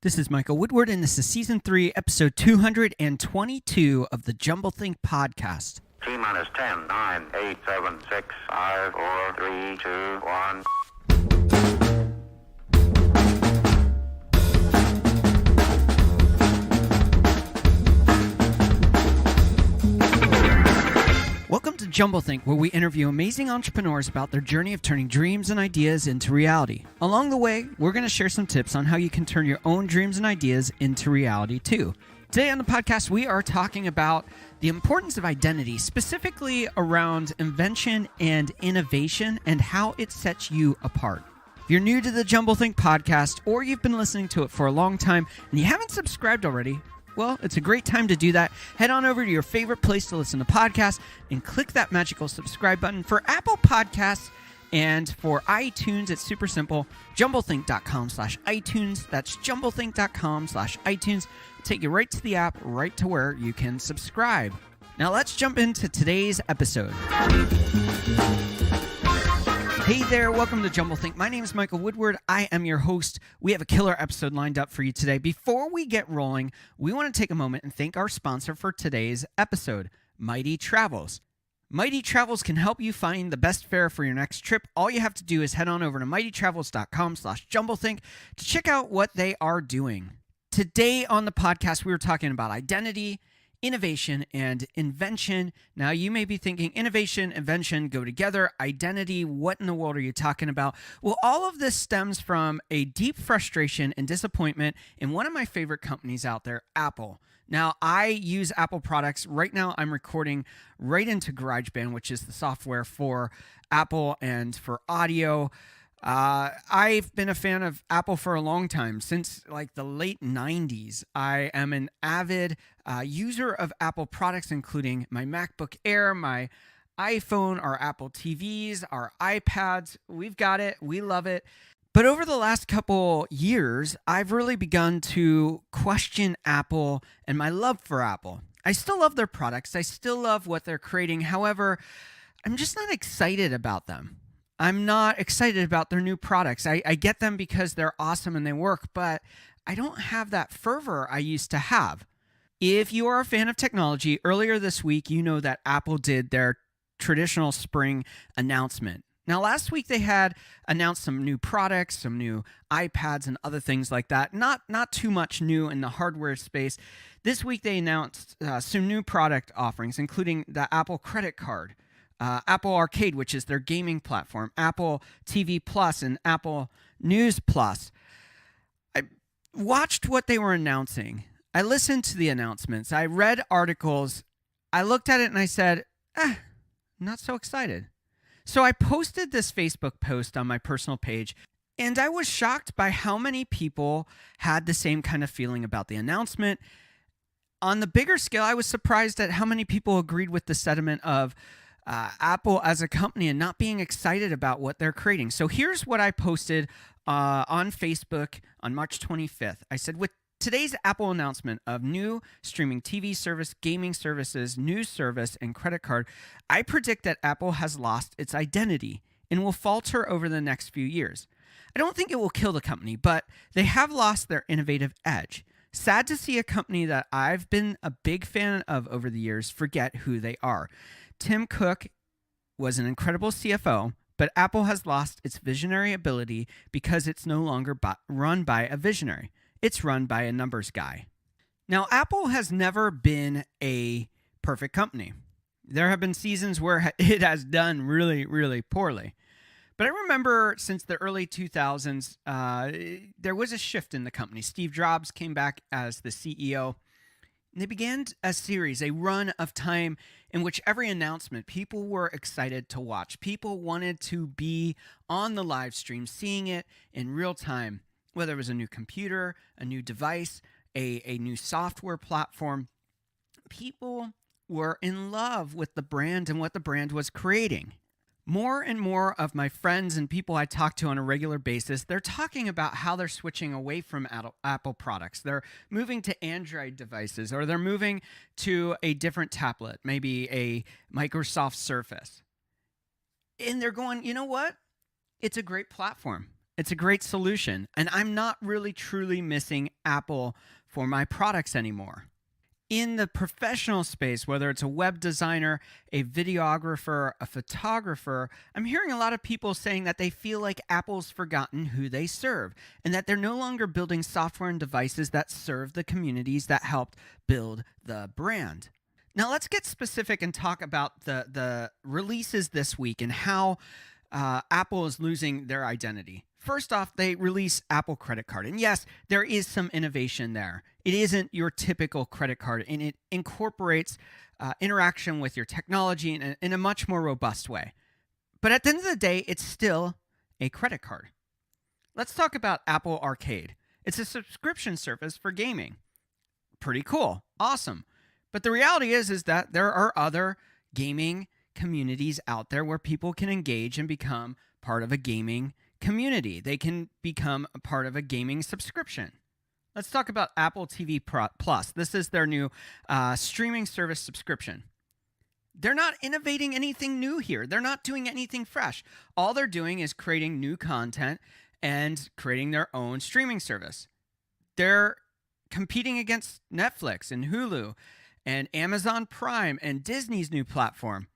This is Michael Woodward, and this is Season 3, Episode 222 of the Jumblethink Podcast. T-minus 10, 9, 8, 7, 6, 5, 4, 3, 2, 1. Welcome to Jumblethink, where we interview amazing entrepreneurs about their journey of turning dreams and ideas into reality. Along the way, we're going to share some tips on how you can turn your own dreams and ideas into reality too. Today on the podcast, we are talking about the importance of identity, specifically around invention and innovation and how it sets you apart. If you're new to the Jumblethink podcast, or you've been listening to it for a long time and you haven't subscribed already, well, it's a great time to do that. Head on over to your favorite place to listen to podcasts and click that magical subscribe button. For Apple Podcasts and for iTunes, it's super simple. Jumblethink.com/iTunes. That's jumblethink.com/iTunes. Take you right to the app, right to where you can subscribe. Now let's jump into today's episode. Hey there, welcome to Jumblethink. My name is Michael Woodward. I am your host. We have a killer episode lined up for you today. Before we get rolling, we want to take a moment and thank our sponsor for today's episode, Mighty Travels. Mighty Travels can help you find the best fare for your next trip. All you have to do is head on over to mightytravels.com/jumblethink to check out what they are doing. Today on the podcast, we were talking about identity, innovation, and invention. Now, you may be thinking innovation, invention go together. Identity, what in the world are you talking about? Well, all of this stems from a deep frustration and disappointment in one of my favorite companies out there, Apple. Now, I use Apple products. Right now, I'm recording right into GarageBand, which is the software for Apple and for audio. I've been a fan of Apple for a long time, since like the late 90s. I am an avid user of Apple products, including my MacBook Air, my iPhone, our Apple TVs, our iPads. We've got it. We love it. But over the last couple years, I've really begun to question Apple and my love for Apple. I still love their products. I still love what they're creating. However, I'm just not excited about them. I'm not excited about their new products. I get them because they're awesome and they work, but I don't have that fervor I used to have. If you are a fan of technology, earlier this week, you know that Apple did their traditional spring announcement. Now, last week they had announced some new products, some new iPads and other things like that. Not too much new in the hardware space. This week they announced some new product offerings, including the Apple credit card, Apple Arcade, which is their gaming platform, Apple TV Plus, and Apple News Plus. I watched what they were announcing. I listened to the announcements. I read articles. I looked at it and I said, not so excited. So I posted this Facebook post on my personal page, and I was shocked by how many people had the same kind of feeling about the announcement. On the bigger scale, I was surprised at how many people agreed with the sentiment of Apple as a company and not being excited about what they're creating. So here's what I posted on Facebook on March 25th. I said, with today's Apple announcement of new streaming TV service, gaming services, news service, and credit card, I predict that Apple has lost its identity and will falter over the next few years. I don't think it will kill the company, but they have lost their innovative edge. Sad to see a company that I've been a big fan of over the years forget who they are. Tim Cook was an incredible CFO, but Apple has lost its visionary ability because it's no longer run by a visionary. It's run by a numbers guy. Now, Apple has never been a perfect company. There have been seasons where it has done really, really poorly. But I remember since the early 2000s, there was a shift in the company. Steve Jobs came back as the CEO. And they began a series, a run of time in which every announcement, people were excited to watch. People wanted to be on the live stream, seeing it in real time, whether it was a new computer, a new device, a new software platform. People were in love with the brand and what the brand was creating. More and more of my friends and people I talk to on a regular basis, they're talking about how they're switching away from Apple products. They're moving to Android devices, or they're moving to a different tablet, maybe a Microsoft Surface. And they're going, you know what? It's a great platform. It's a great solution, and I'm not really truly missing Apple for my products anymore. In the professional space, whether it's a web designer, a videographer, a photographer, I'm hearing a lot of people saying that they feel like Apple's forgotten who they serve and that they're no longer building software and devices that serve the communities that helped build the brand. Now, let's get specific and talk about the releases this week and how Apple is losing their identity. First off, they release Apple Credit Card. And yes, there is some innovation there. It isn't your typical credit card, and it incorporates interaction with your technology in a much more robust way. But at the end of the day, it's still a credit card. Let's talk about Apple Arcade. It's a subscription service for gaming. Pretty cool. Awesome. But the reality is that there are other gaming communities out there where people can engage and become part of a gaming community. They can become a part of a gaming subscription. Let's talk about Apple TV Plus. This is their new streaming service subscription. They're not innovating anything new here. They're not doing anything fresh. All they're doing is creating new content and creating their own streaming service. They're competing against Netflix and Hulu and Amazon Prime and Disney's new platform.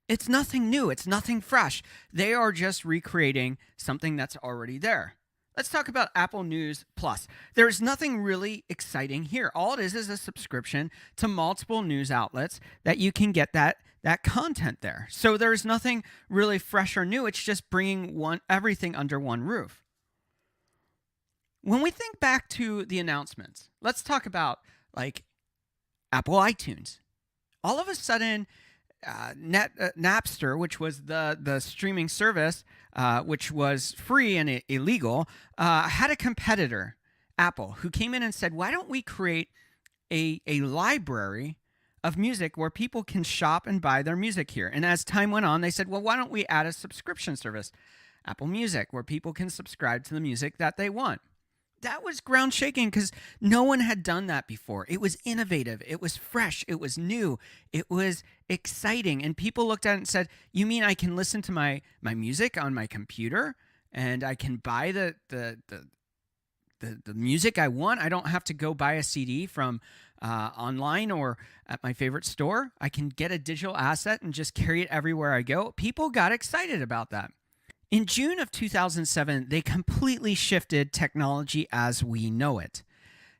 It's nothing new. It's nothing fresh. They are just recreating something that's already there. Let's talk about Apple News Plus. There's nothing really exciting here. All it is a subscription to multiple news outlets that you can get that content there. So there's nothing really fresh or new. It's just bringing everything under one roof. When we think back to the announcements, let's talk about like Apple iTunes. All of a sudden, Napster, which was the streaming service, which was free and illegal, had a competitor, Apple, who came in and said, why don't we create a library of music where people can shop and buy their music here? And as time went on, they said, well, why don't we add a subscription service, Apple Music, where people can subscribe to the music that they want? That was ground shaking because no one had done that before. It was innovative. It was fresh. It was new. It was exciting. And people looked at it and said, you mean I can listen to my music on my computer and I can buy the music I want? I don't have to go buy a CD from online or at my favorite store. I can get a digital asset and just carry it everywhere I go. People got excited about that. In June of 2007, they completely shifted technology as we know it.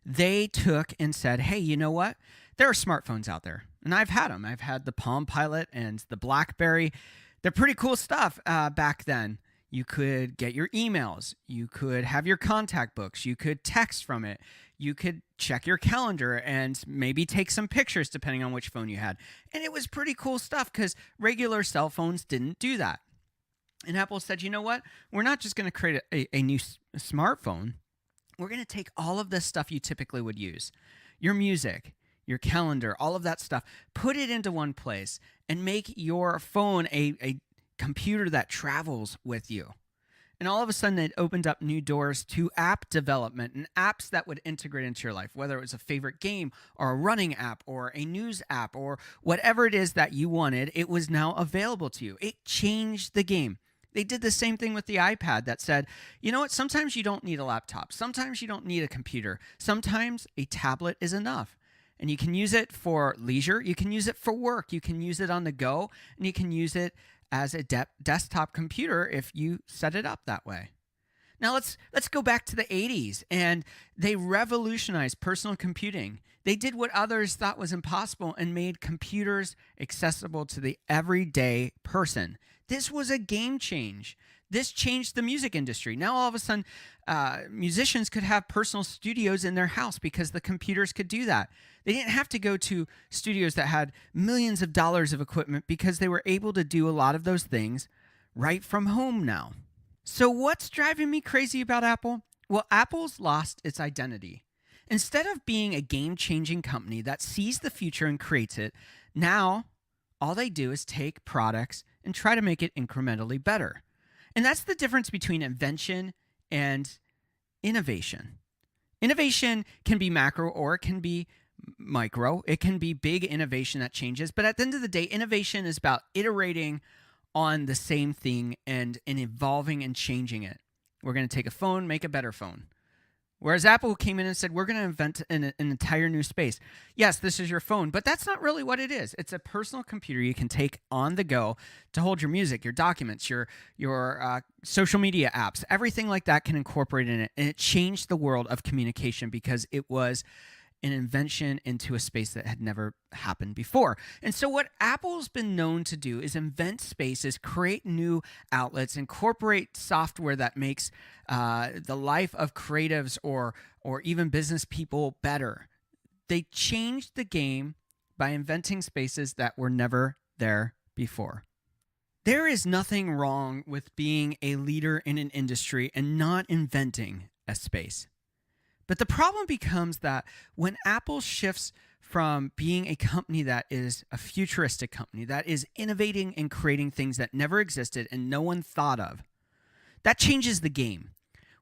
They took and said, hey, you know what? There are smartphones out there, and I've had them. I've had the Palm Pilot and the BlackBerry. They're pretty cool stuff back then. You could get your emails. You could have your contact books. You could text from it. You could check your calendar and maybe take some pictures depending on which phone you had. And it was pretty cool stuff because regular cell phones didn't do that. And Apple said, you know what? We're not just going to create a new smartphone. We're going to take all of this stuff you typically would use, your music, your calendar, all of that stuff, put it into one place and make your phone a computer that travels with you. And all of a sudden, it opened up new doors to app development and apps that would integrate into your life, whether it was a favorite game or a running app or a news app or whatever it is that you wanted, it was now available to you. It changed the game. They did the same thing with the iPad that said, you know what, sometimes you don't need a laptop. Sometimes you don't need a computer. Sometimes a tablet is enough. And you can use it for leisure. You can use it for work. You can use it on the go. And you can use it as a desktop computer if you set it up that way. Now let's go back to the 80s, and they revolutionized personal computing. They did what others thought was impossible and made computers accessible to the everyday person. This was a game change. This changed the music industry. Now all of a sudden, musicians could have personal studios in their house because the computers could do that. They didn't have to go to studios that had millions of dollars of equipment because they were able to do a lot of those things right from home now. So what's driving me crazy about Apple? Well, Apple's lost its identity. Instead of being a game-changing company that sees the future and creates it, now all they do is take products and try to make it incrementally better. And that's the difference between invention and innovation. Innovation can be macro or it can be micro. It can be big innovation that changes. But at the end of the day, innovation is about iterating on the same thing and evolving and changing it. We're going to take a phone, make a better phone. Whereas Apple came in and said, we're going to invent an entire new space. Yes, this is your phone, but that's not really what it is. It's a personal computer you can take on the go to hold your music, your documents, your social media apps. Everything like that can incorporate in it. And it changed the world of communication because it was an invention into a space that had never happened before. And so what Apple's been known to do is invent spaces, create new outlets, incorporate software that makes the life of creatives or even business people better. They changed the game by inventing spaces that were never there before. There is nothing wrong with being a leader in an industry and not inventing a space. But the problem becomes that when Apple shifts from being a company that is a futuristic company, that is innovating and creating things that never existed and no one thought of, that changes the game.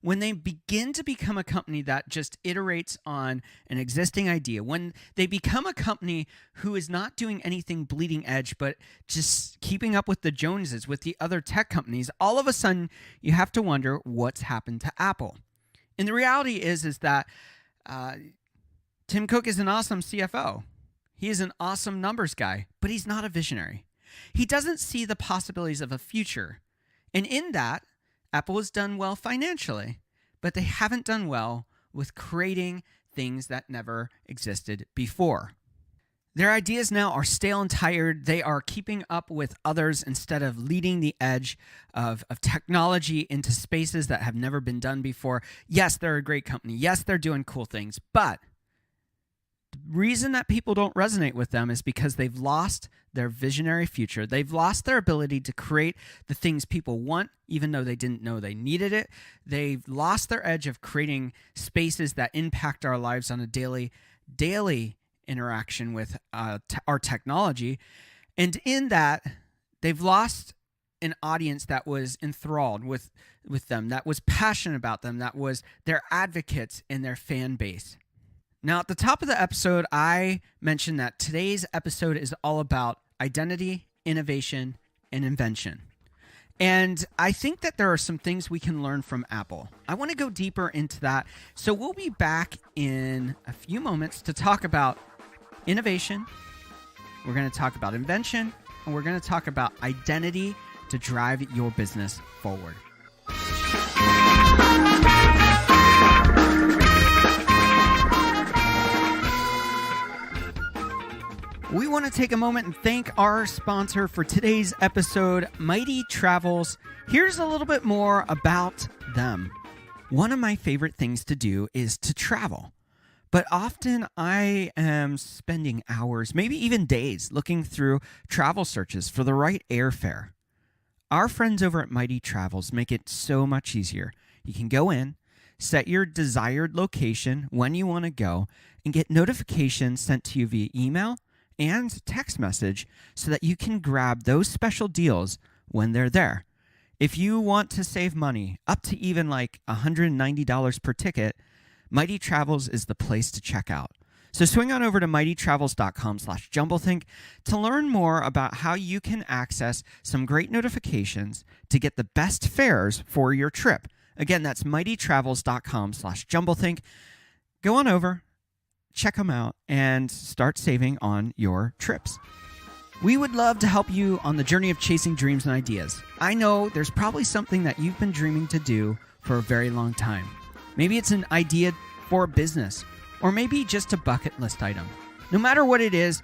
When they begin to become a company that just iterates on an existing idea, when they become a company who is not doing anything bleeding edge, but just keeping up with the Joneses, with the other tech companies, all of a sudden you have to wonder what's happened to Apple. And the reality is that Tim Cook is an awesome CFO. He is an awesome numbers guy, but he's not a visionary. He doesn't see the possibilities of a future. And in that, Apple has done well financially, but they haven't done well with creating things that never existed before. Their ideas now are stale and tired. They are keeping up with others instead of leading the edge of technology into spaces that have never been done before. Yes, they're a great company. Yes, they're doing cool things. But the reason that people don't resonate with them is because they've lost their visionary future. They've lost their ability to create the things people want, even though they didn't know they needed it. They've lost their edge of creating spaces that impact our lives on a daily interaction with our technology. And in that, they've lost an audience that was enthralled with them, that was passionate about them, that was their advocates and their fan base. Now, at the top of the episode, I mentioned that today's episode is all about identity, innovation, and invention. And I think that there are some things we can learn from Apple. I want to go deeper into that. So we'll be back in a few moments to talk about innovation. We're going to talk about invention, and we're going to talk about identity to drive your business forward. We want to take a moment and thank our sponsor for today's episode, Mighty Travels. Here's a little bit more about them. One of my favorite things to do is to travel. But often I am spending hours, maybe even days, looking through travel searches for the right airfare. Our friends over at Mighty Travels make it so much easier. You can go in, set your desired location when you want to go, and get notifications sent to you via email and text message so that you can grab those special deals when they're there. If you want to save money, up to even like $190 per ticket, Mighty Travels is the place to check out. So swing on over to mightytravels.com/jumblethink to learn more about how you can access some great notifications to get the best fares for your trip. Again, that's mightytravels.com/jumblethink. Go on over, check them out, and start saving on your trips. We would love to help you on the journey of chasing dreams and ideas. I know there's probably something that you've been dreaming to do for a very long time. Maybe it's an idea for a business, or maybe just a bucket list item. No matter what it is,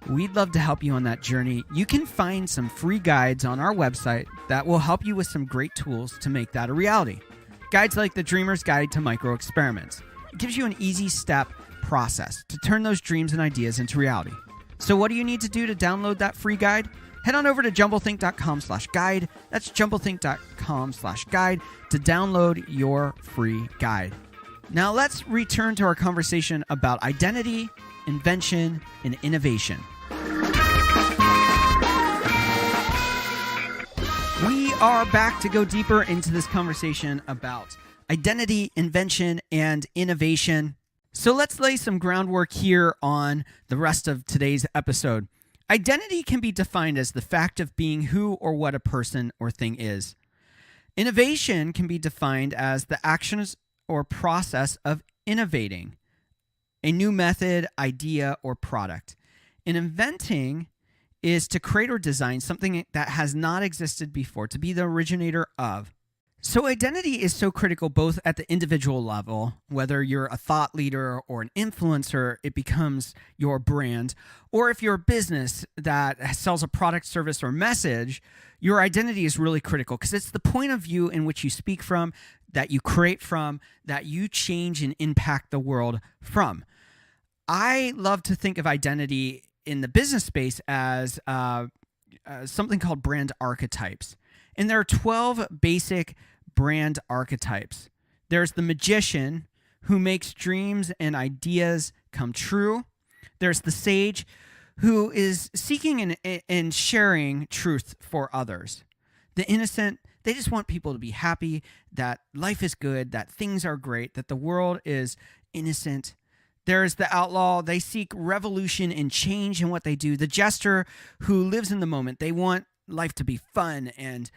we'd love to help you on that journey. You can find some free guides on our website that will help you with some great tools to make that a reality. Guides like the Dreamer's Guide to Micro Experiments. It gives you an easy step process to turn those dreams and ideas into reality. So what do you need to do to download that free guide? Head on over to jumblethink.com/guide. That's jumblethink.com/guide to download your free guide. Now let's return to our conversation about identity, invention, and innovation. We are back to go deeper into this conversation about identity, invention, and innovation. So let's lay some groundwork here on the rest of today's episode. Identity can be defined as the fact of being who or what a person or thing is. Innovation can be defined as the actions or process of innovating a new method, idea, or product. And inventing is to create or design something that has not existed before, to be the originator of. So identity is so critical both at the individual level, whether you're a thought leader or an influencer, it becomes your brand, or if you're a business that sells a product, service, or message, your identity is really critical because it's the point of view in which you speak from, that you create from, that you change and impact the world from. I love to think of identity in the business space as something called brand archetypes. And there are 12 basic brand archetypes. There's the magician who makes dreams and ideas come true. There's the sage who is seeking and sharing truth for others. The innocent, they just want people to be happy, that life is good, that things are great, that the world is innocent. There's the outlaw. They seek revolution and change in what they do. The jester who lives in the moment. They want life to be fun and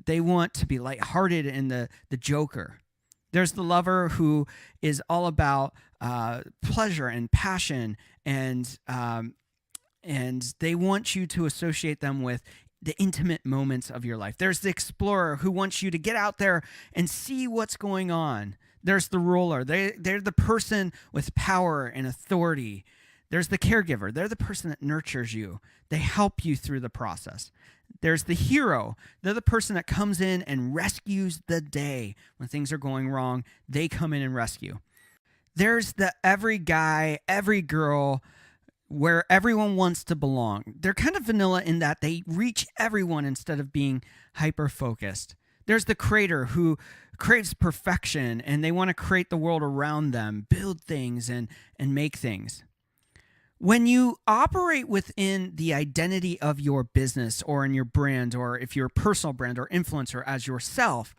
they want to be lighthearted, and the joker. There's the lover who is all about pleasure and passion, and they want you to associate them with the intimate moments of your life. There's the explorer who wants you to get out there and see what's going on. There's the ruler. They're the person with power and authority. There's the caregiver. They're the person that nurtures you. They help you through the process. There's the hero. They're the person that comes in and rescues the day. When things are going wrong, they come in and rescue. There's the every guy, every girl, where everyone wants to belong. They're kind of vanilla in that they reach everyone instead of being hyper-focused. There's the creator who craves perfection and they want to create the world around them, build things and make things. When you operate within the identity of your business or in your brand, or if you're a personal brand or influencer as yourself,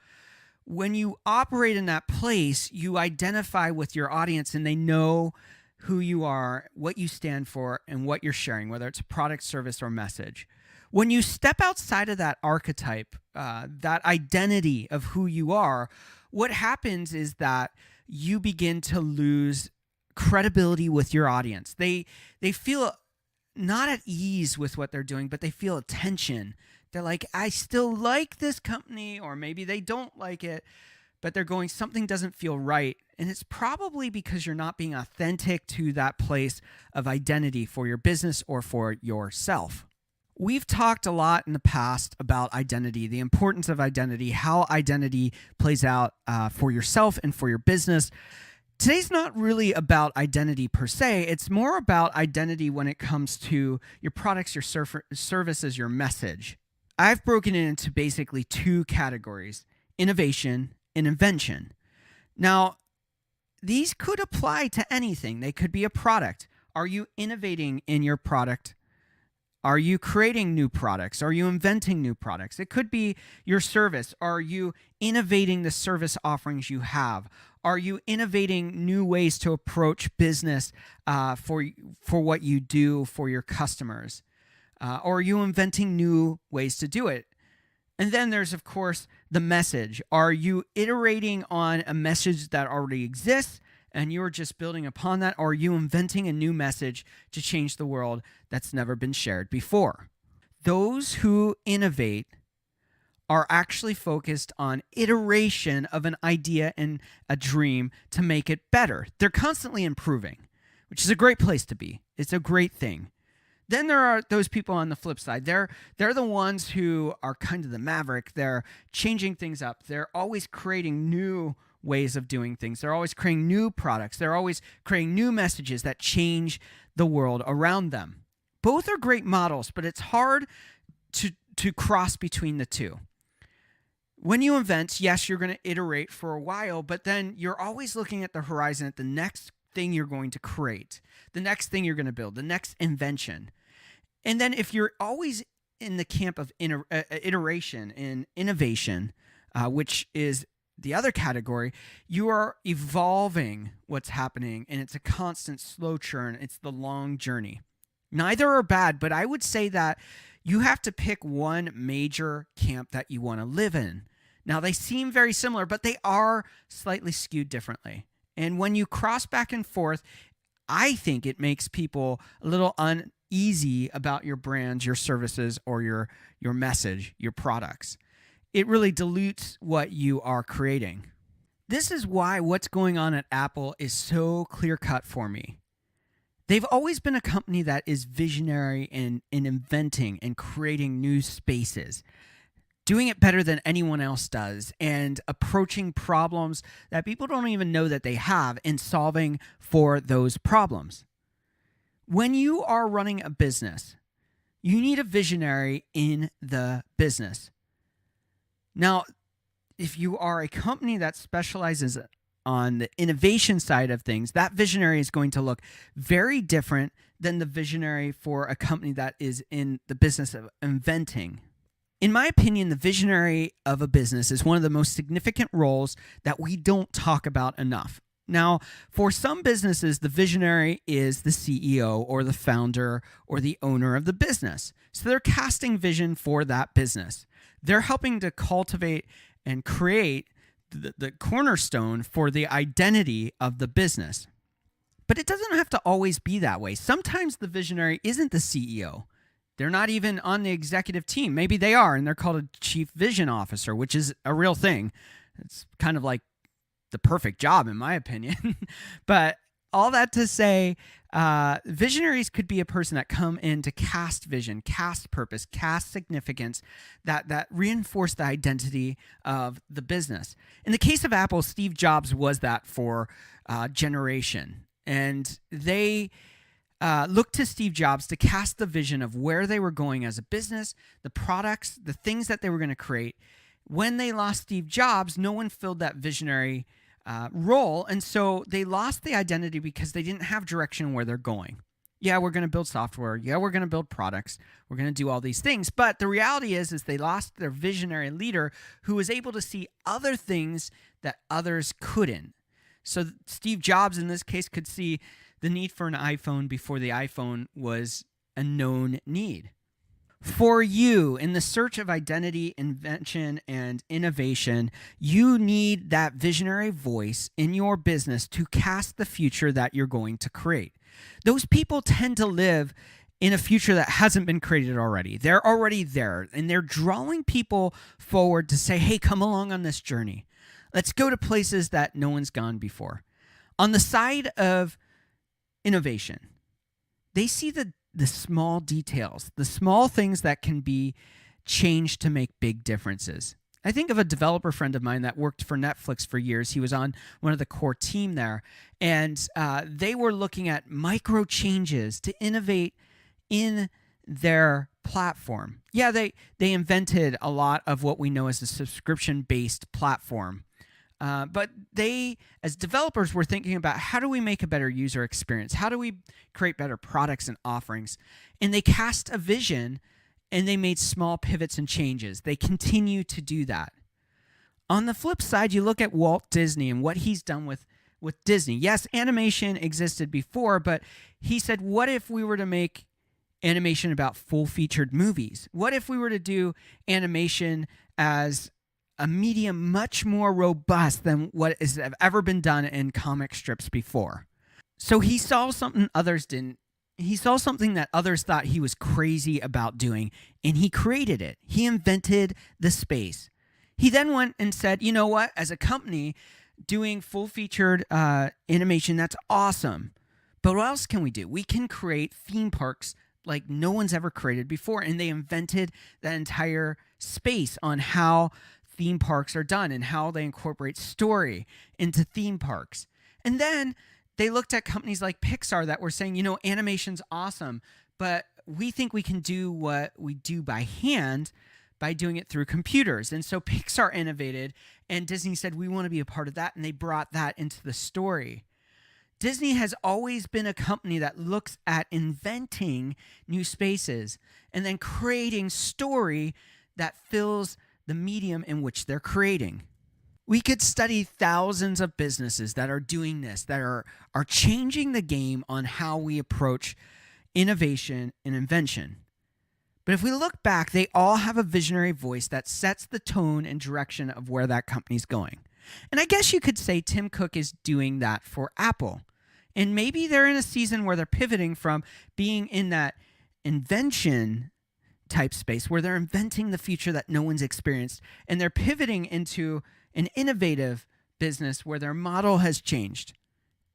when you operate in that place, you identify with your audience and they know who you are, what you stand for, and what you're sharing, whether it's a product, service, or message. When you step outside of that archetype, that identity of who you are, what happens is that you begin to lose credibility with your audience. They feel not at ease with what they're doing, but they feel a tension. They're like, I still like this company, or maybe they don't like it, but they're going, something doesn't feel right. And it's probably because you're not being authentic to that place of identity for your business or for yourself. We've talked a lot in the past about identity, the importance of identity, how identity plays out for yourself and for your business. Today's not really about identity per se. It's more about identity when it comes to your products, your services, your message. I've broken it into basically two categories: innovation and invention. Now, these could apply to anything. They could be a product. Are you innovating in your product? Are you creating new products? Are you inventing new products? It could be your service. Are you innovating the service offerings you have? Are you innovating new ways to approach business for what you do for your customers? Or are you inventing new ways to do it? And then there's, of course, the message. Are you iterating on a message that already exists and you're just building upon that? Or are you inventing a new message to change the world that's never been shared before? Those who innovate are actually focused on iteration of an idea and a dream to make it better. They're constantly improving, which is a great place to be. It's a great thing. Then there are those people on the flip side. They're the ones who are kind of the maverick. They're changing things up. They're always creating new ways of doing things. They're always creating new products. They're always creating new messages that change the world around them. Both are great models, but it's hard to cross between the two. When you invent, yes, you're going to iterate for a while, but then you're always looking at the horizon at the next thing you're going to create, the next thing you're going to build, the next invention. And then if you're always in the camp of iteration and innovation, which is the other category, you are evolving what's happening, and it's a constant slow churn. It's the long journey. Neither are bad, but I would say that you have to pick one major camp that you want to live in. Now, they seem very similar, but they are slightly skewed differently. And when you cross back and forth, I think it makes people a little uneasy about your brands, your services, or your message, your products. It really dilutes what you are creating. This is why what's going on at Apple is so clear-cut for me. They've always been a company that is visionary in inventing and creating new spaces, doing it better than anyone else does, and approaching problems that people don't even know that they have and solving for those problems. When you are running a business, you need a visionary in the business. Now, if you are a company that specializes on the innovation side of things, that visionary is going to look very different than the visionary for a company that is in the business of inventing. In my opinion, the visionary of a business is one of the most significant roles that we don't talk about enough. Now, for some businesses, the visionary is the CEO or the founder or the owner of the business. So they're casting vision for that business. They're helping to cultivate and create the cornerstone for the identity of the business. But it doesn't have to always be that way. Sometimes the visionary isn't the CEO. They're not even on the executive team. Maybe they are, and they're called a chief vision officer, which is a real thing. It's kind of like the perfect job, in my opinion. But all that to say, visionaries could be a person that come in to cast vision, cast purpose, cast significance, that reinforce the identity of the business. In the case of Apple, Steve Jobs was that for a generation. And they looked to Steve Jobs to cast the vision of where they were going as a business, the products, the things that they were going to create. When they lost Steve Jobs, no one filled that visionary role, and so they lost the identity because they didn't have direction where they're going. Yeah, we're going to build software. Yeah, we're going to build products. We're going to do all these things. But the reality is they lost their visionary leader who was able to see other things that others couldn't. So Steve Jobs, in this case, could see the need for an iPhone before the iPhone was a known need. For you, in the search of identity, invention, and innovation, you need that visionary voice in your business to cast the future that you're going to create. Those people tend to live in a future that hasn't been created already. They're already there, and they're drawing people forward to say, hey, come along on this journey. Let's go to places that no one's gone before. On the side of innovation, they see the small details, the small things that can be changed to make big differences. I think of a developer friend of mine that worked for Netflix for years. He was on one of the core team there, and they were looking at micro changes to innovate in their platform. Yeah, they invented a lot of what we know as a subscription-based platform. But they, as developers, were thinking about how do we make a better user experience? How do we create better products and offerings? And they cast a vision, and they made small pivots and changes. They continue to do that. On the flip side, you look at Walt Disney and what he's done with Disney. Yes, animation existed before, but he said, what if we were to make animation about full-featured movies? What if we were to do animation as a medium much more robust than what has ever been done in comic strips before? So he saw something others didn't. He saw something that others thought he was crazy about doing, and he created it. He invented the space. He then went and said, you know what? As a company doing full-featured animation, that's awesome. But what else can we do? We can create theme parks like no one's ever created before, and they invented that entire space on how theme parks are done and how they incorporate story into theme parks. And then they looked at companies like Pixar that were saying, you know, animation's awesome, but we think we can do what we do by hand by doing it through computers. And so Pixar innovated, and Disney said, we want to be a part of that, and they brought that into the story. Disney has always been a company that looks at inventing new spaces and then creating story that fills the medium in which they're creating. We could study thousands of businesses that are doing this, that are changing the game on how we approach innovation and invention. But if we look back, they all have a visionary voice that sets the tone and direction of where that company's going. And I guess you could say Tim Cook is doing that for Apple. And maybe they're in a season where they're pivoting from being in that invention type space where they're inventing the future that no one's experienced, and they're pivoting into an innovative business where their model has changed.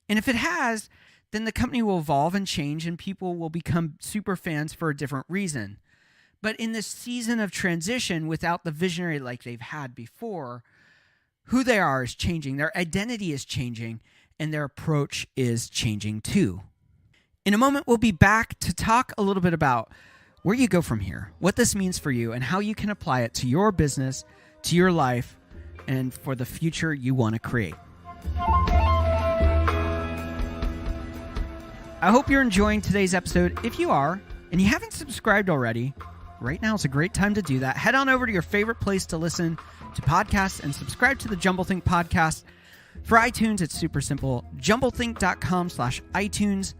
And if it has, then the company will evolve and change, and people will become super fans for a different reason. But in this season of transition, without the visionary like they've had before, who they are is changing, their identity is changing, and their approach is changing too. In a moment, we'll be back to talk a little bit about where you go from here, what this means for you, and how you can apply it to your business, to your life, and for the future you want to create. I hope you're enjoying today's episode. If you are, and you haven't subscribed already, right now is a great time to do that. Head on over to your favorite place to listen to podcasts and subscribe to the Jumblethink podcast. For iTunes, it's super simple. Jumblethink.com/iTunes.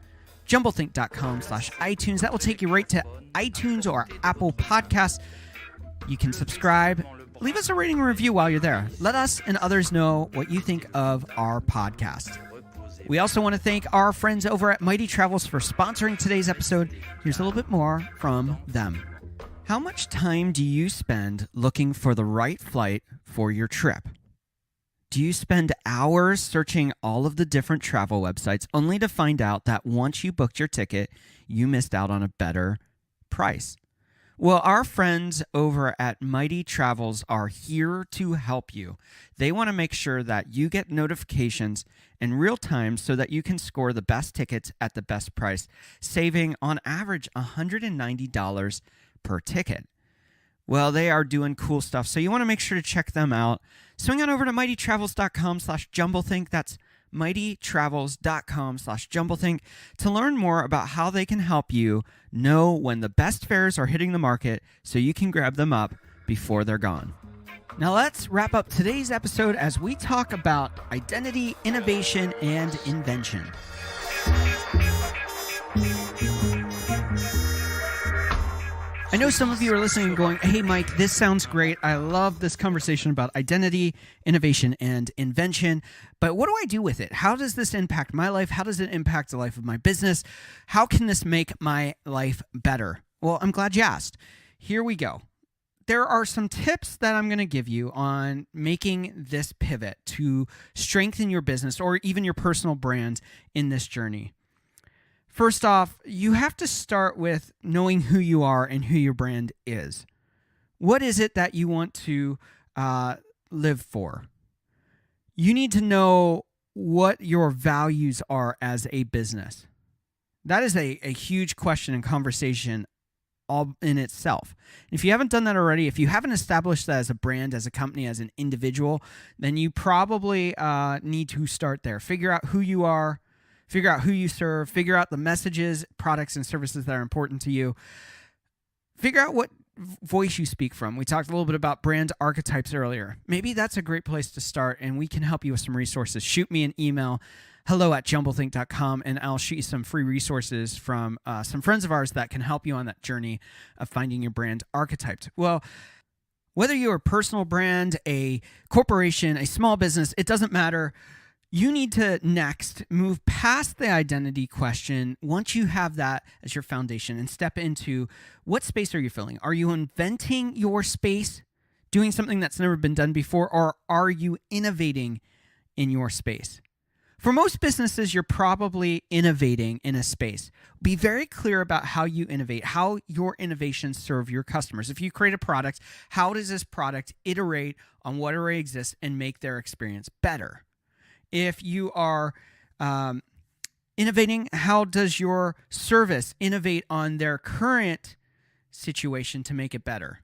Jumblethink.com/iTunes. That will take you right to iTunes or Apple Podcasts. You can subscribe. Leave us a rating and review while you're there. Let us and others know what you think of our podcast. We also want to thank our friends over at Mighty Travels for sponsoring today's episode. Here's a little bit more from them. How much time do you spend looking for the right flight for your trip? Do you spend hours searching all of the different travel websites only to find out that once you booked your ticket, you missed out on a better price? Well, our friends over at Mighty Travels are here to help you. They want to make sure that you get notifications in real time so that you can score the best tickets at the best price, saving on average $190 per ticket. Well, they are doing cool stuff, so you want to make sure to check them out. Swing on over to mightytravels.com/jumblethink. That's mightytravels.com/jumblethink to learn more about how they can help you know when the best fares are hitting the market so you can grab them up before they're gone. Now let's wrap up today's episode as we talk about identity, innovation, and invention. I know some of you are listening and going, hey, Mike, this sounds great. I love this conversation about identity, innovation, and invention. But what do I do with it? How does this impact my life? How does it impact the life of my business? How can this make my life better? Well, I'm glad you asked. Here we go. There are some tips that I'm going to give you on making this pivot to strengthen your business or even your personal brand in this journey. First off, you have to start with knowing who you are and who your brand is. What is it that you want to live for? You need to know what your values are as a business. That is a huge question and conversation all in itself. If you haven't done that already, if you haven't established that as a brand, as a company, as an individual, then you probably need to start there. Figure out who you are. Figure out who you serve, figure out the messages, products, and services that are important to you. Figure out what voice you speak from. We talked a little bit about brand archetypes earlier. Maybe that's a great place to start, and we can help you with some resources. Shoot me an email, hello@jumblethink.com, and I'll shoot you some free resources from some friends of ours that can help you on that journey of finding your brand archetype. Well, whether you're a personal brand, a corporation, a small business, it doesn't matter. You need to next move past the identity question once you have that as your foundation and step into what space are you filling? Are you inventing your space, doing something that's never been done before, or are you innovating in your space? For most businesses, you're probably innovating in a space. Be very clear about how you innovate, how your innovations serve your customers. If you create a product, how does this product iterate on what already exists and make their experience better? If you are innovating, how does your service innovate on their current situation to make it better?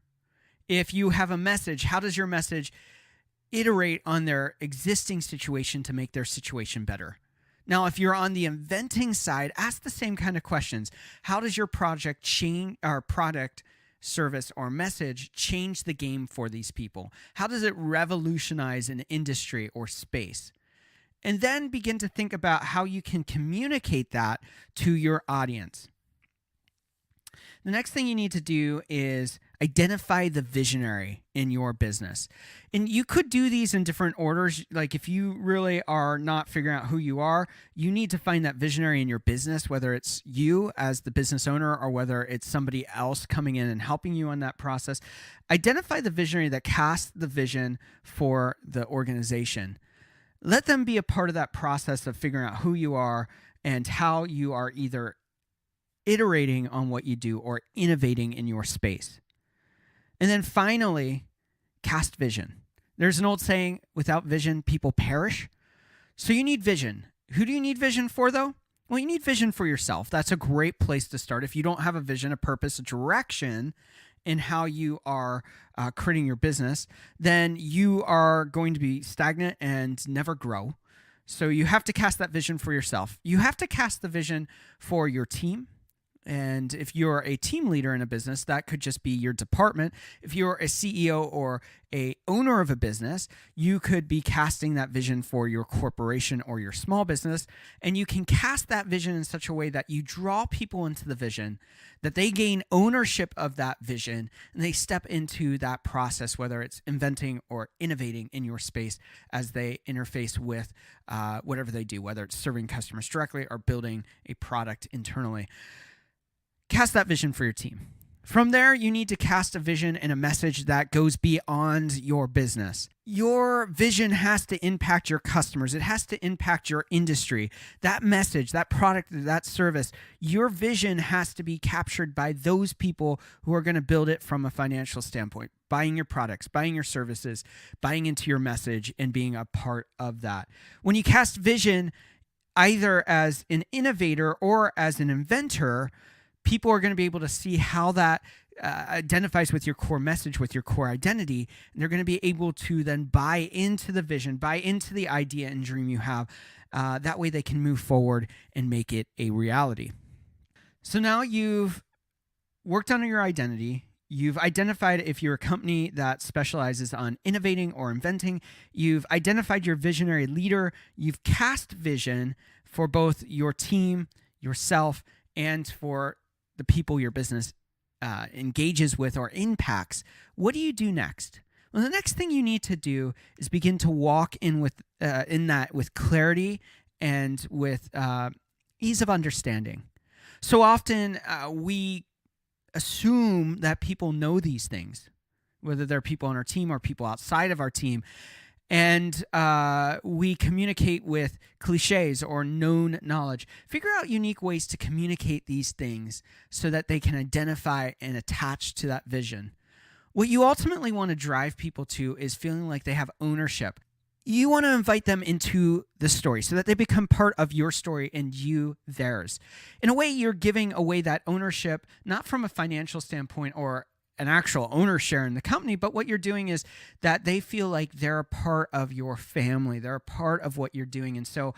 If you have a message, how does your message iterate on their existing situation to make their situation better? Now, if you're on the inventing side, ask the same kind of questions. How does your project change, or product, service, or message change the game for these people? How does it revolutionize an industry or space? And then begin to think about how you can communicate that to your audience. The next thing you need to do is identify the visionary in your business. And you could do these in different orders. Like if you really are not figuring out who you are, you need to find that visionary in your business, whether it's you as the business owner or whether it's somebody else coming in and helping you on that process. Identify the visionary that casts the vision for the organization. Let them be a part of that process of figuring out who you are and how you are either iterating on what you do or innovating in your space. And then finally, cast vision. There's an old saying, without vision, people perish. So you need vision. Who do you need vision for, though? Well, you need vision for yourself. That's a great place to start. If you don't have a vision, a purpose, a direction in how you are creating your business, then you are going to be stagnant and never grow. So you have to cast that vision for yourself. You have to cast the vision for your team. And if you're a team leader in a business, that could just be your department. If you're a CEO or a owner of a business, you could be casting that vision for your corporation or your small business. And you can cast that vision in such a way that you draw people into the vision, that they gain ownership of that vision, and they step into that process, whether it's inventing or innovating in your space as they interface with whatever they do, whether it's serving customers directly or building a product internally. Cast that vision for your team. From there, you need to cast a vision and a message that goes beyond your business. Your vision has to impact your customers. It has to impact your industry. That message, that product, that service, your vision has to be captured by those people who are going to build it from a financial standpoint, buying your products, buying your services, buying into your message, and being a part of that. When you cast vision, either as an innovator or as an inventor, people are going to be able to see how that identifies with your core message, with your core identity, and they're going to be able to then buy into the vision, buy into the idea and dream you have. That way they can move forward and make it a reality. So now you've worked on your identity. You've identified if you're a company that specializes on innovating or inventing. You've identified your visionary leader. You've cast vision for both your team, yourself, and for the people your business engages with or impacts. What do you do next? Well, the next thing you need to do is begin to walk in with clarity and with ease of understanding. So often we assume that people know these things, whether they're people on our team or people outside of our team. And we communicate with cliches or known knowledge. Figure out unique ways to communicate these things so that they can identify and attach to that vision. What you ultimately want to drive people to is feeling like they have ownership. You want to invite them into the story so that they become part of your story and you theirs. In a way, you're giving away that ownership, not from a financial standpoint or an actual owner share in the company, but what you're doing is that they feel like they're a part of your family. They're a part of what you're doing. And so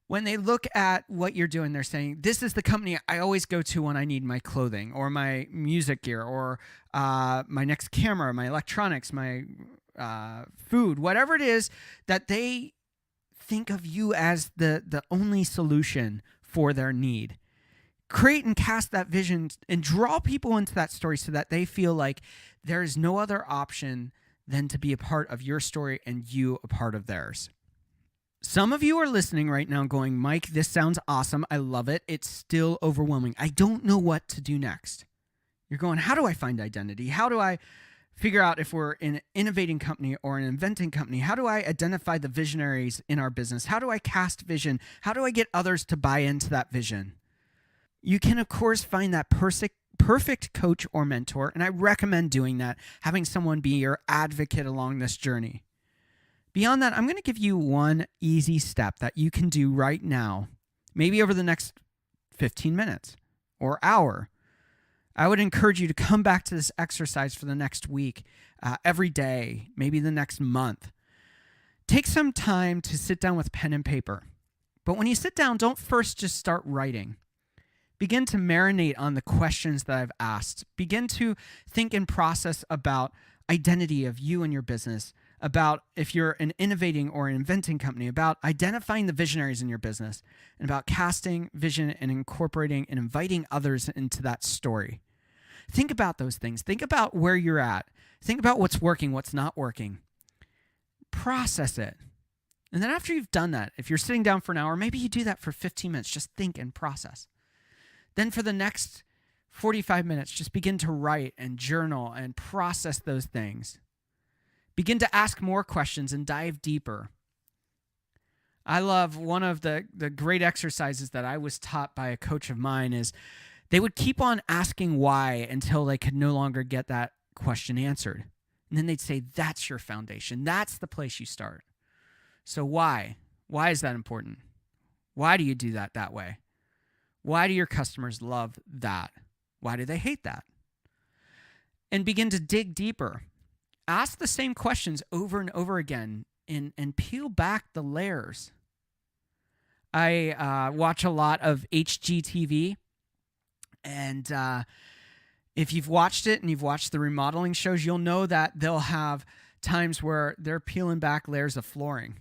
when they look at what you're doing, they're saying, this is the company I always go to when I need my clothing or my music gear or my next camera, my electronics, my food, whatever it is, that they think of you as the only solution for their need. Create and cast that vision and draw people into that story so that they feel like there is no other option than to be a part of your story and you a part of theirs. Some of you are listening right now going, Mike, this sounds awesome. I love it. It's still overwhelming. I don't know what to do next. You're going, how do I find identity? How do I figure out if we're an innovating company or an inventing company? How do I identify the visionaries in our business? How do I cast vision? How do I get others to buy into that vision? You can, of course, find that perfect coach or mentor, and I recommend doing that, having someone be your advocate along this journey. Beyond that, I'm going to give you one easy step that you can do right now, maybe over the next 15 minutes or hour. I would encourage you to come back to this exercise for the next week, every day, maybe the next month. Take some time to sit down with pen and paper. But when you sit down, don't first just start writing. Begin to marinate on the questions that I've asked. Begin to think and process about identity of you and your business, about if you're an innovating or an inventing company, about identifying the visionaries in your business, and about casting vision and incorporating and inviting others into that story. Think about those things. Think about where you're at. Think about what's working, what's not working. Process it. And then after you've done that, if you're sitting down for an hour, maybe you do that for 15 minutes. Just think and process. Then for the next 45 minutes, just begin to write and journal and process those things. Begin to ask more questions and dive deeper. I love one of the great exercises that I was taught by a coach of mine is they would keep on asking why until they could no longer get that question answered. And then they'd say, that's your foundation. That's the place you start. So why? Why is that important? Why do you do that way? Why do your customers love that? Why do they hate that? And begin to dig deeper. Ask the same questions over and over again and peel back the layers. I watch a lot of HGTV, and if you've watched it and you've watched the remodeling shows, you'll know that they'll have times where they're peeling back layers of flooring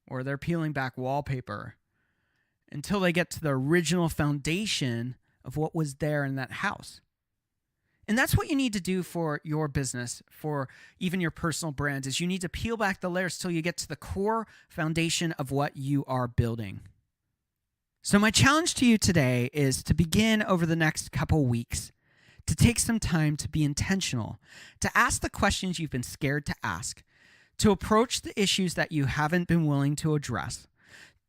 or they're peeling back wallpaper until they get to the original foundation of what was there in that house. And that's what you need to do for your business, for even your personal brand, is you need to peel back the layers till you get to the core foundation of what you are building. So my challenge to you today is to begin over the next couple weeks to take some time to be intentional, to ask the questions you've been scared to ask, to approach the issues that you haven't been willing to address,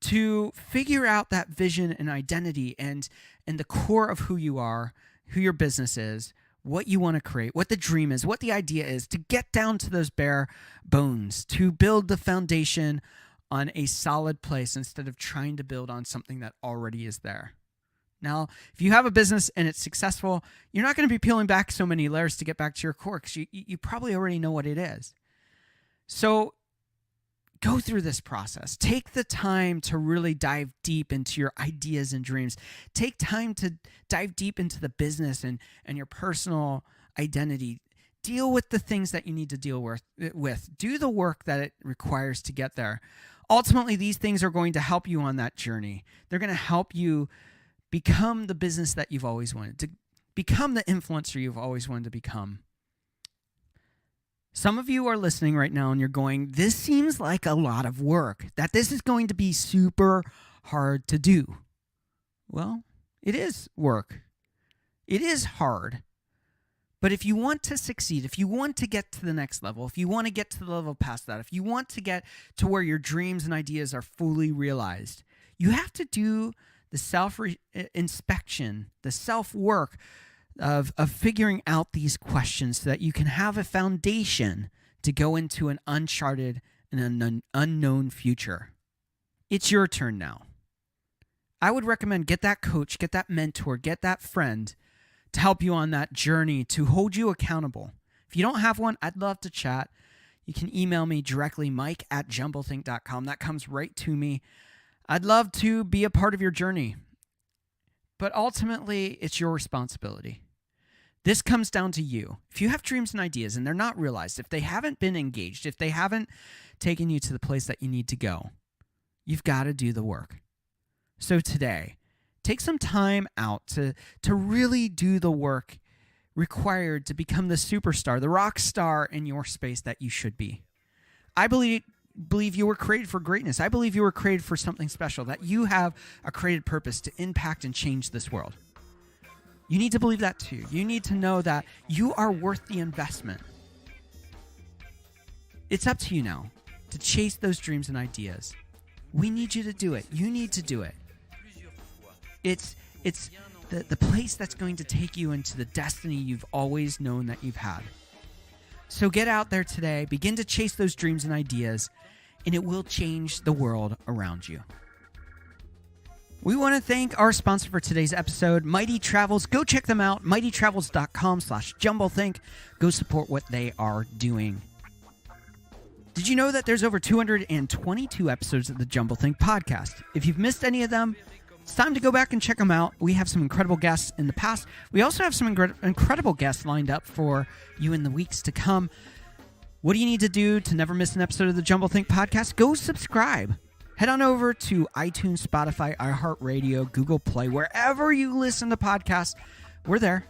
to figure out that vision and identity and the core of who you are, who your business is, what you want to create, what the dream is, what the idea is, to get down to those bare bones, to build the foundation on a solid place instead of trying to build on something that already is there. Now, if you have a business and it's successful, you're not going to be peeling back so many layers to get back to your core because you probably already know what it is. So go through this process. Take the time to really dive deep into your ideas and dreams. Take time to dive deep into the business and your personal identity. Deal with the things that you need to deal with. Do the work that it requires to get there. Ultimately, these things are going to help you on that journey. They're going to help you become the business that you've always wanted, to become the influencer you've always wanted to become. Some of you are listening right now and you're going, this seems like a lot of work, that this is going to be super hard to do. Well, it is work. It is hard. But if you want to succeed, if you want to get to the next level, if you want to get to the level past that, if you want to get to where your dreams and ideas are fully realized, you have to do the self-inspection, the self-work of figuring out these questions so that you can have a foundation to go into an uncharted and an unknown future. It's your turn now. I would recommend get that coach, get that mentor, get that friend to help you on that journey, to hold you accountable. If you don't have one, I'd love to chat. You can email me directly, mike@jumblethink.com. That comes right to me. I'd love to be a part of your journey. But ultimately, it's your responsibility. This comes down to you. If you have dreams and ideas and they're not realized, if they haven't been engaged, if they haven't taken you to the place that you need to go, you've got to do the work. So today, take some time out to really do the work required to become the superstar, the rock star in your space that you should be. I believe you were created for greatness. I believe you were created for something special, that you have a created purpose to impact and change this world. You need to believe that too. You need to know that you are worth the investment. It's up to you now to chase those dreams and ideas. We need you to do it. You need to do it. It's the place that's going to take you into the destiny you've always known that you've had. So get out there today, begin to chase those dreams and ideas, and it will change the world around you. We want to thank our sponsor for today's episode, Mighty Travels. Go check them out, mightytravels.com/jumblethink. Go support what they are doing. Did you know that there's over 222 episodes of the Jumblethink podcast? If you've missed any of them, it's time to go back and check them out. We have some incredible guests in the past. We also have some incredible guests lined up for you in the weeks to come. What do you need to do to never miss an episode of the Jumblethink podcast? Go subscribe. Head on over to iTunes, Spotify, iHeartRadio, Google Play, wherever you listen to podcasts. We're there.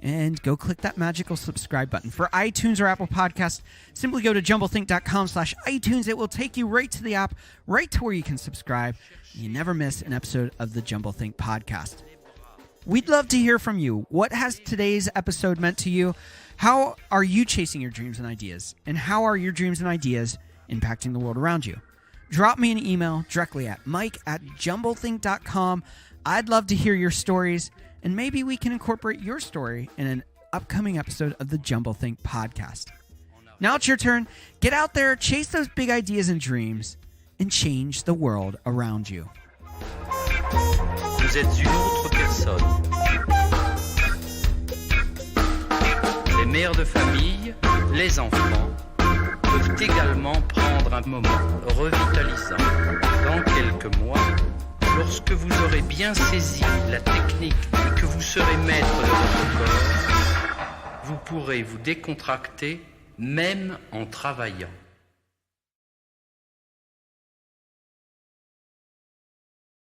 and go click that magical subscribe button. For iTunes or Apple Podcasts, simply go to jumblethink.com/iTunes. It will take you right to the app, right to where you can subscribe. You never miss an episode of the Jumblethink podcast. We'd love to hear from you. What has today's episode meant to you? How are you chasing your dreams and ideas? And how are your dreams and ideas impacting the world around you? Drop me an email directly at mike@jumblethink.com. I'd love to hear your stories, and maybe we can incorporate your story in an upcoming episode of the Jumblethink podcast. Now it's your turn. Get out there, chase those big ideas and dreams, and change the world around you. Vous êtes une autre personne. Les mères de famille, les enfants, peuvent également prendre un moment revitalisant. Dans quelques mois, lorsque vous aurez bien saisi la technique et que vous serez maître de votre corps, vous pourrez vous décontracter même en travaillant.